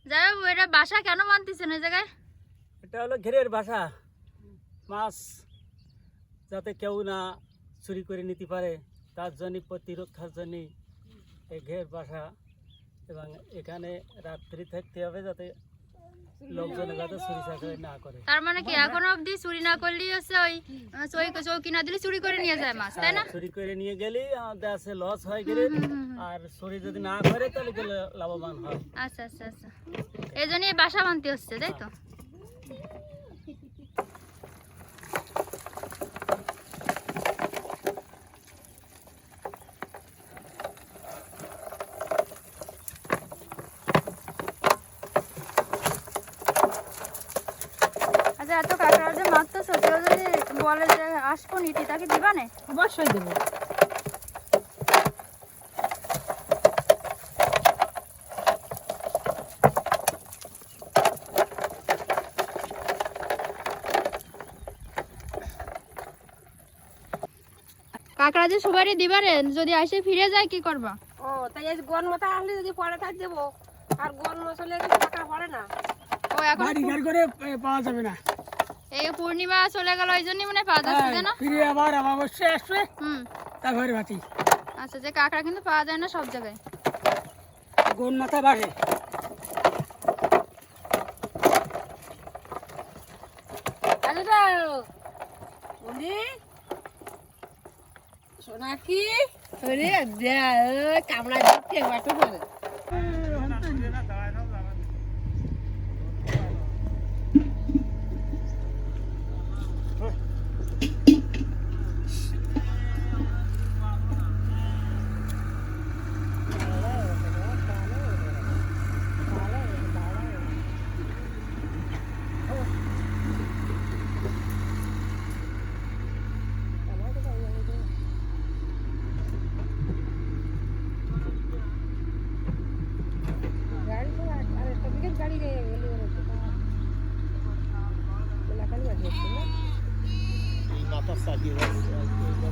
যাই হোক, এটা বাসা কেন বানতেছেন ওই জায়গায়? এটা হলো ঘেরের বাসা, মাছ যাতে কেউ না চুরি করে নিতে পারে তার জন্য, প্রতিরক্ষার জন্য এই ঘের বাসা। এবং এখানে রাত্রি থাকতে হবে যাতে লোকজন যাতে চুরি চাকারি না করে। তার মানে কি এখনো অবধি চুরি না করলেই হচ্ছে ওই চৌকি না দিলে চুরি করে নিয়ে যায় মাছ, তাই না? চুরি করে নিয়ে গেলেই আমাদের আছে লস হয় গেলে, আর চুরি যদি না করে তাহলে গেলে লাভবান হয়। আচ্ছা আচ্ছা আচ্ছা, এই জন্যই বাসা বানতে হচ্ছে, তাই তো? আচ্ছা, এত কাঁকড়া যে মারতেছো, কেউ যদি বলে যে আসবো নিতে, তাকে দিবা না? অবশ্যই দেবো। কাঁকড়া যে সবারই দিবারে, যদি আসে ফিরে যায় কি করবা? ও তাই এই গন মাথা আসলে যদি পরে থাক দেবো, আর গন মশলে টাকা পড়ে না। ও এখন বাড়ি ঘর করে পাওয়া যাবে না, এই পূর্ণিমা চলে গেল, ওই জন্যই মনে হয় পাওয়া যাচ্ছে, তাই না? ফিরে আবার অবশ্যই আসবে হুম। তারপরে বাতি আচ্ছা, যে কাঁকড়া কিন্তু পাওয়া যায় না সব জায়গায়। গোন মাথা বাড়ে। আচ্ছা বলি সোনাকি কামড়া দিচ্ছে বাটু করে।